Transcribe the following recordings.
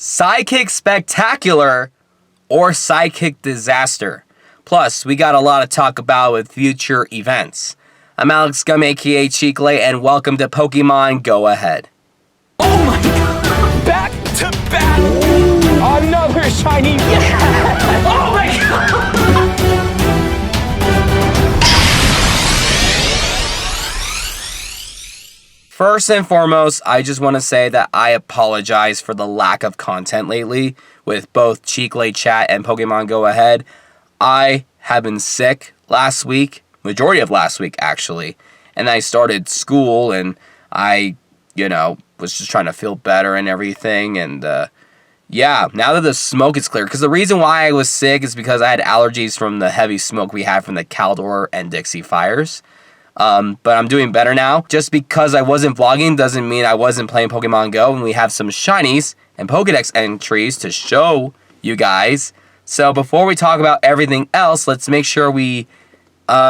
Psychic Spectacular or Psychic Disaster. Plus, we got a lot to talk about with future events. I'm Alex Gum, aka Cheeklay, and welcome to Pokemon Go Ahead. Oh my god! Back to back! Another shiny! Yeah! Oh my god! First and foremost, I just want to say that I apologize for the lack of content lately with both Cheeklay Chat and Pokemon Go Ahead. I have been sick last week, majority of last week actually, and I started school and I, was just trying to feel better and everything, and yeah, now that the smoke is clear, because the reason why I was sick is because I had allergies from the heavy smoke we had from the Caldor and Dixie fires. But I'm doing better now. Just because I wasn't vlogging doesn't mean I wasn't playing Pokemon Go, and we have some shinies and Pokedex entries to show you guys. So before we talk about everything else, let's make sure we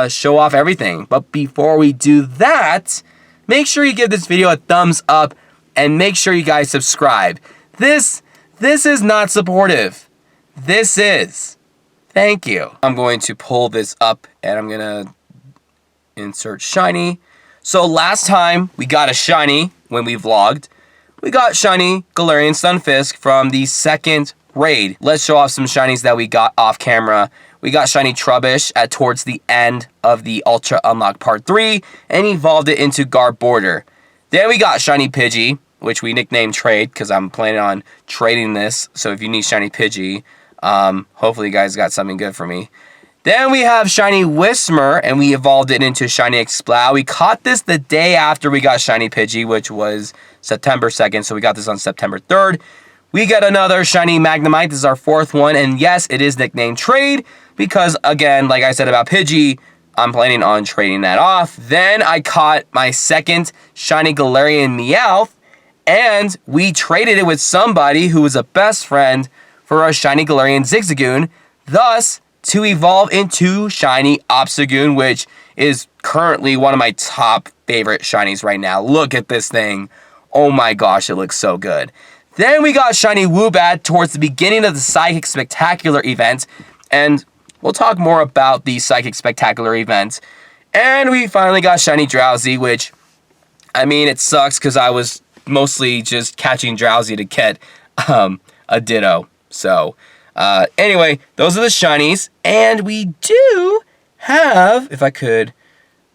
show off everything. But before we do that, make sure you give this video a thumbs up and make sure you guys subscribe. This is not supportive. This is. Thank you. I'm going to pull this up and I'm going to insert shiny. So last time we got a shiny when we vlogged. We got shiny Galarian Stunfisk from the second raid. Let's show off some shinies that we got off camera. We got shiny Trubbish towards the end of the Ultra Unlock Part 3 and evolved it into Guard Border. Then we got shiny Pidgey, which we nicknamed Trade because I'm planning on trading this. So if you need shiny Pidgey, hopefully you guys got something good for me. Then we have shiny Whismur, and we evolved it into shiny Exploud. We caught this the day after we got shiny Pidgey, which was September 2nd, so we got this on September 3rd. We got another shiny Magnemite. This is our fourth one, and yes, it is nicknamed Trade, because again, like I said about Pidgey, I'm planning on trading that off. Then I caught my second shiny Galarian Meowth, and we traded it with somebody who was a best friend for a shiny Galarian Zigzagoon, thus to evolve into shiny Obstagoon, which is currently one of my top favorite shinies right now. Look at this thing. Oh my gosh, it looks so good. Then we got shiny Woobat towards the beginning of the Psychic Spectacular event, and we'll talk more about the Psychic Spectacular event. And we finally got shiny Drowsy, which, I mean, it sucks because I was mostly just catching Drowsy to get a Ditto. So anyway, those are the shinies, and we do have, if I could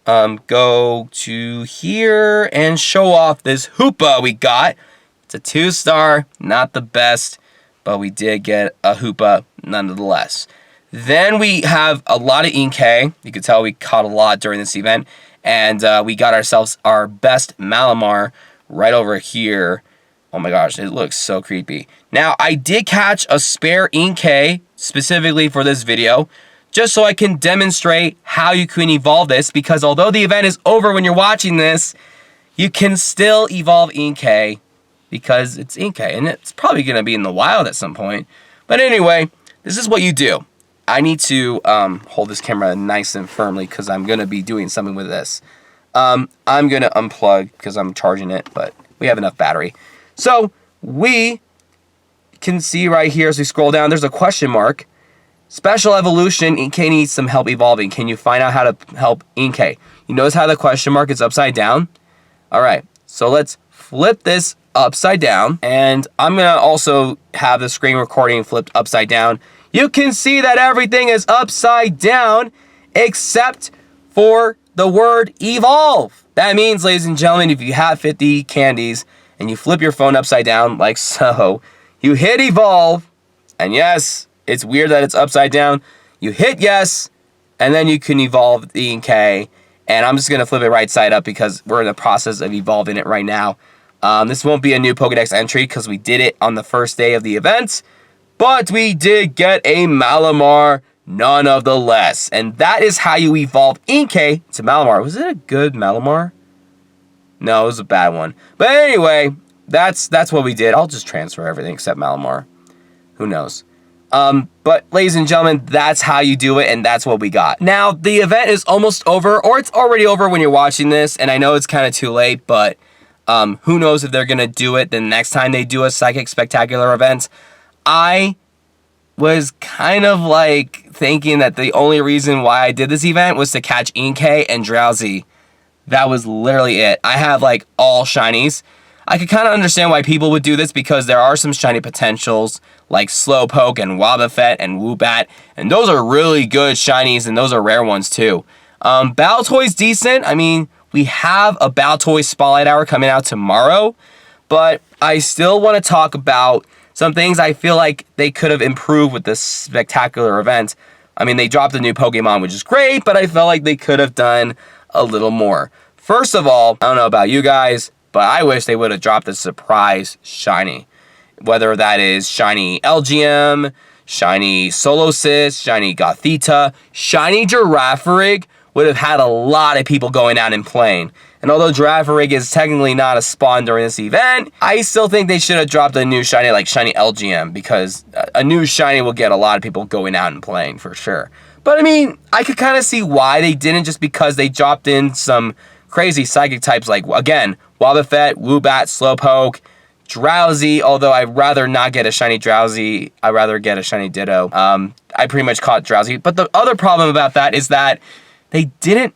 go to here and show off this Hoopa we got. It's a 2-star, not the best, but we did get a Hoopa nonetheless. Then we have a lot of Inkay. You can tell we caught a lot during this event, and we got ourselves our best Malamar right over here. Oh my gosh, it looks so creepy. Now, I did catch a spare Inkay specifically for this video, just so I can demonstrate how you can evolve this, because although the event is over when you're watching this, you can still evolve Inkay, because it's Inkay, and it's probably going to be in the wild at some point. But anyway, this is what you do. I need to hold this camera nice and firmly, because I'm going to be doing something with this. I'm going to unplug, because I'm charging it, but we have enough battery. So, we can see right here as we scroll down, there's a question mark. Special Evolution, Inkay needs some help evolving. Can you find out how to help Inkay? You notice how the question mark is upside down? Alright, so let's flip this upside down. And I'm going to also have the screen recording flipped upside down. You can see that everything is upside down except for the word evolve. That means, ladies and gentlemen, if you have 50 candies and you flip your phone upside down like so, you hit evolve, and yes, it's weird that it's upside down. You hit yes, and then you can evolve the Inkay, and I'm just going to flip it right side up because we're in the process of evolving it right now. This won't be a new Pokedex entry because we did it on the first day of the event, but we did get a Malamar none of the less, and that is how you evolve Inkay to Malamar. Was it a good Malamar? No, it was a bad one. But anyway, that's what we did. I'll just transfer everything except Malamar. Who knows? But ladies and gentlemen, that's how you do it, and that's what we got. Now, the event is almost over, or it's already over when you're watching this, and I know it's kind of too late, but Who knows if they're going to do it the next time they do a Psychic Spectacular event. I was kind of like thinking that the only reason why I did this event was to catch Inkay and Drowsy. That was literally it. I have like all shinies. I could kind of understand why people would do this because there are some shiny potentials like Slowpoke and Wobbuffet and Woobat, and those are really good shinies, and those are rare ones too. Baltoy's decent. I mean, we have a Baltoy Spotlight Hour coming out tomorrow, but I still want to talk about some things I feel like they could have improved with this spectacular event. I mean, they dropped a new Pokemon, which is great, but I felt like they could have done a little more. First of all, I don't know about you guys, but I wish they would have dropped a surprise shiny. Whether that is shiny Elgium, shiny Solosis, shiny Gothita, shiny Girafarig would have had a lot of people going out and playing. And although Girafarig is technically not a spawn during this event, I still think they should have dropped a new shiny like shiny Elgium, because a new shiny will get a lot of people going out and playing for sure. But I mean, I could kind of see why they didn't, just because they dropped in some crazy psychic types like, again, Wobbuffet, Woobat, Slowpoke, Drowsy, although I'd rather not get a shiny Drowsy, I'd rather get a shiny Ditto. I pretty much caught Drowsy. But the other problem about that is that they didn't,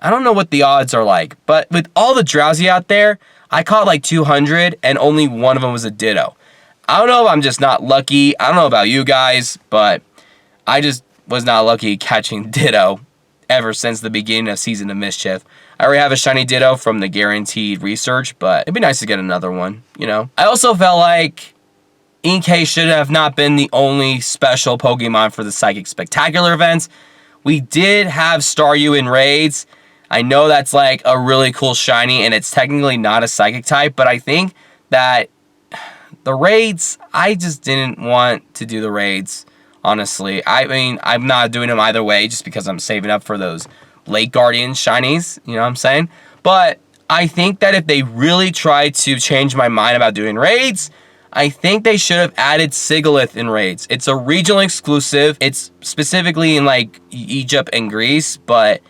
I don't know what the odds are like, but with all the Drowsy out there, I caught like 200 and only one of them was a Ditto. I don't know if I'm just not lucky. I don't know about you guys, but I just was not lucky catching Ditto ever since the beginning of Season of Mischief. I already have a shiny Ditto from the guaranteed research, but it'd be nice to get another one, you know? I also felt like Inkay should have not been the only special Pokemon for the Psychic Spectacular events. We did have Staryu in raids. I know that's like a really cool shiny, and it's technically not a Psychic type, but I think that the raids, I just didn't want to do the raids, honestly. I mean, I'm not doing them either way just because I'm saving up for those Lake Guardian shinies, you know what I'm saying? But I think that if they really tried to change my mind about doing raids, I think they should have added Sigilyph in raids. It's a regional exclusive. It's specifically in like Egypt and Greece, but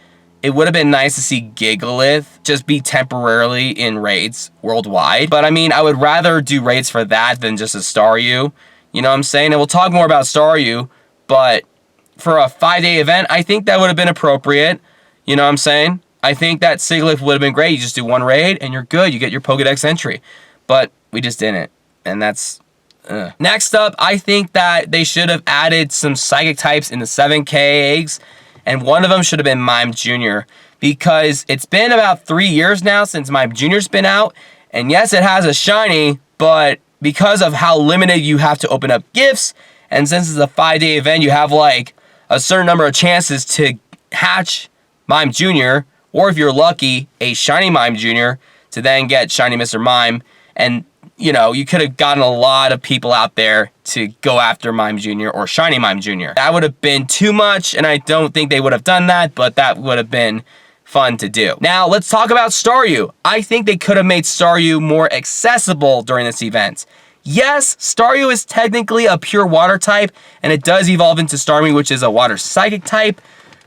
it would have been nice to see Gigalith just be temporarily in raids worldwide. But I mean, I would rather do raids for that than just a Staryu. You know what I'm saying? And we'll talk more about Staryu, but for a 5-day event, I think that would have been appropriate. You know what I'm saying? I think that Sigilyph would have been great. You just do one raid and you're good. You get your Pokedex entry. But we just didn't. And that's... Next up, I think that they should have added some Psychic types in the 7K eggs. And one of them should have been Mime Jr. Because it's been about 3 years now since Mime Jr.'s been out. And yes, it has a shiny, but because of how limited you have to open up gifts, and since it's a 5-day event, you have like a certain number of chances to hatch Mime Jr., or if you're lucky, a shiny Mime Jr., to then get shiny Mr. Mime. And, you know, you could have gotten a lot of people out there to go after Mime Jr. or shiny Mime Jr. That would have been too much, and I don't think they would have done that, but that would have been fun to do. Now, let's talk about Staryu. I think they could have made Staryu more accessible during this event. Yes, Staryu is technically a pure water type, and it does evolve into Starmie, which is a water psychic type,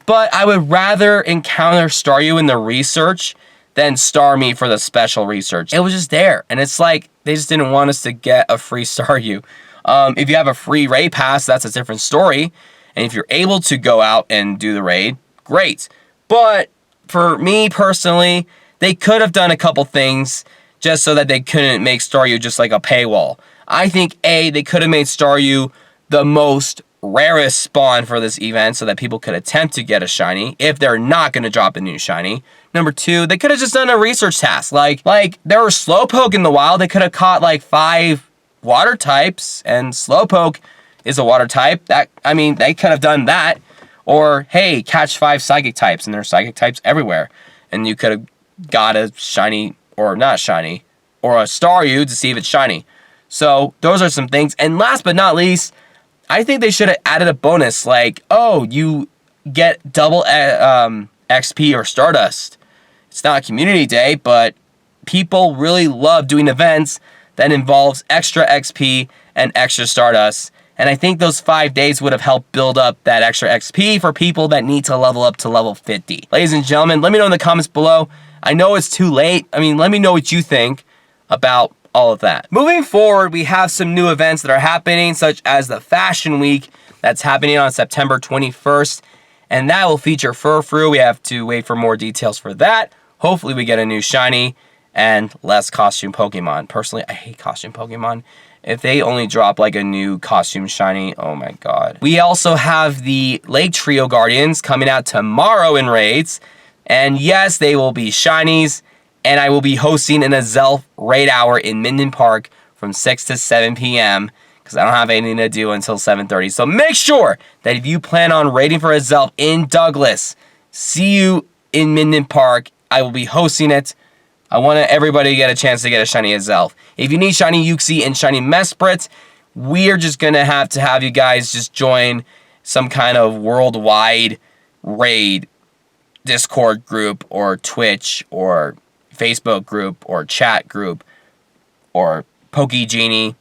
but I would rather encounter Staryu in the research than Starmie for the special research. It was just there, and it's like, they just didn't want us to get a free Staryu. If you have a free raid pass, that's a different story, and if you're able to go out and do the raid, great. But for me personally, they could have done a couple things just so that they couldn't make Staryu just like a paywall. I think A, they could have made Staryu the most rarest spawn for this event so that people could attempt to get a shiny if they're not going to drop a new shiny. Number 2, they could have just done a research task. Like there were Slowpoke in the wild. They could have caught like 5 water types, and Slowpoke is a water type. I mean, they could have done that. Or, hey, catch 5 psychic types, and there are psychic types everywhere. And you could have got a shiny, or not shiny, or a Staryu to see if it's shiny. So, those are some things. And last but not least, I think they should have added a bonus like, oh, you get double XP or Stardust. It's not Community Day, but people really love doing events that involves extra XP and extra Stardust. And I think those 5 days would have helped build up that extra XP for people that need to level up to level 50. Ladies and gentlemen, let me know in the comments below. I know it's too late. I mean, let me know what you think about all of that. Moving forward, we have some new events that are happening, such as the Fashion Week that's happening on September 21st, and that will feature Furfrou. We have to wait for more details for that. Hopefully we get a new shiny and less costume Pokemon. Personally, I hate costume Pokemon. If they only drop like a new costume shiny, oh my god. We also have the Lake Trio Guardians coming out tomorrow in raids, and yes, they will be shinies. And I will be hosting an Azelf raid hour in Minden Park from 6 to 7 p.m. because I don't have anything to do until 7:30. So make sure that if you plan on raiding for Azelf in Douglas, see you in Minden Park. I will be hosting it. I want everybody to get a chance to get a shiny Azelf. If you need shiny Uxie and shiny Mesprit, we are just going to have you guys just join some kind of worldwide raid Discord group or Twitch or Facebook group or chat group or PokeGenie.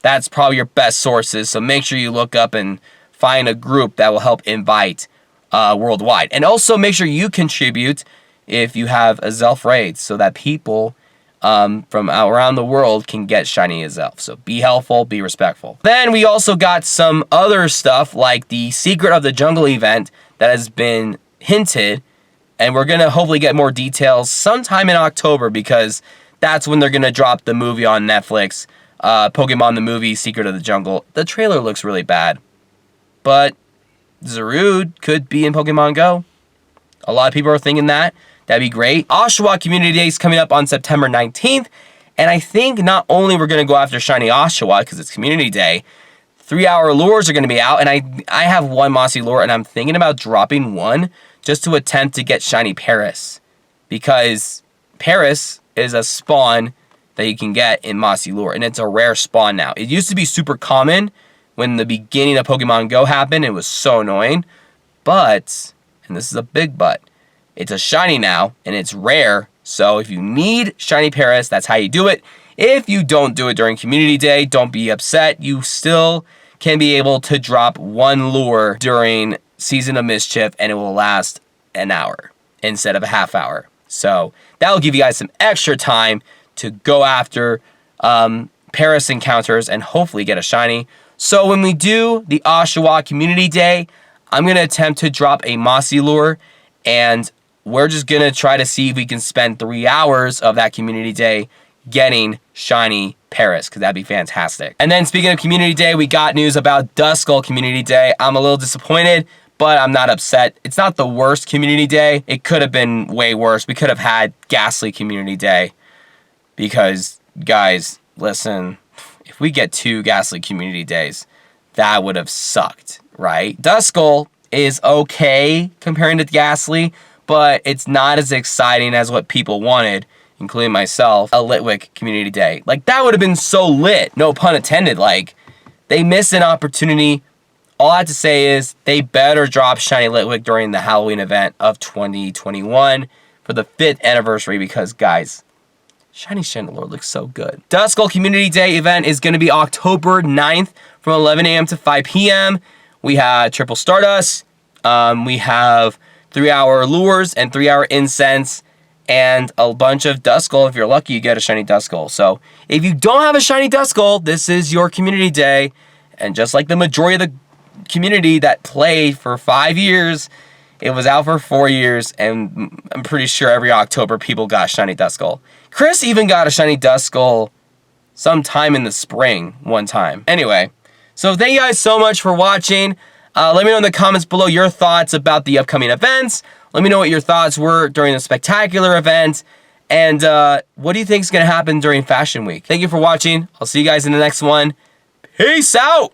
That's probably your best sources. So make sure you look up and find a group that will help invite worldwide. And also make sure you contribute if you have Azelf raids so that people from around the world can get shiny Azelf. So be helpful, be respectful. Then we also got some other stuff like the Secret of the Jungle event that has been hinted. And we're going to hopefully get more details sometime in October because that's when they're going to drop the movie on Netflix, Pokemon the movie, Secret of the Jungle. The trailer looks really bad, but Zarude could be in Pokemon Go. A lot of people are thinking that. That'd be great. Oshawa Community Day is coming up on September 19th, and I think not only we're going to go after Shiny Oshawa because it's Community Day, 3-hour lures are going to be out, and I have one Mossy lure, and I'm thinking about dropping one just to attempt to get shiny Paris, because Paris is a spawn that you can get in Mossy Lure, and it's a rare spawn now. It used to be super common when the beginning of Pokemon Go happened. It was so annoying, but, and this is a big but, it's a shiny now, and it's rare, so if you need shiny Paris, that's how you do it. If you don't do it during Community Day, don't be upset. You still can be able to drop one lure during Season of Mischief, and it will last an hour instead of a half hour. So that will give you guys some extra time to go after Paris encounters and hopefully get a shiny. So when we do the Oshawa Community Day, I'm going to attempt to drop a Mossy lure, and we're just going to try to see if we can spend 3 hours of that Community Day getting shiny Paris, because that'd be fantastic. And then speaking of Community Day, we got news about Duskull Community Day. I'm a little disappointed, but I'm not upset. It's not the worst Community Day. It could have been way worse. We could have had Ghastly Community Day because, guys, listen, if we get 2 Ghastly Community Days, that would have sucked, right? Duskull is okay comparing to Ghastly, but it's not as exciting as what people wanted, including myself, a Litwick Community Day. Like, that would have been so lit. No pun intended. Like, they missed an opportunity. All I have to say is they better drop Shiny Litwick during the Halloween event of 2021 for the 5th anniversary because, guys, Shiny Chandelure looks so good. Duskull Community Day event is going to be October 9th from 11 a.m. to 5 p.m. We have Triple Stardust. We have 3-hour lures and 3-hour incense and a bunch of Duskull. If you're lucky, you get a shiny Duskull. So if you don't have a shiny Duskull, this is your Community Day. And just like the majority of the community that played for 5 years, it was out for 4 years, and I'm pretty sure every October people got shiny Duskull. Chris even got a shiny Duskull sometime in the spring one time. Anyway, so thank you guys so much for watching. Let me know in the comments below your thoughts about the upcoming events. Let me know what your thoughts were during the spectacular event. And what do you think is going to happen during Fashion Week? Thank you for watching. I'll see you guys in the next one. Peace out!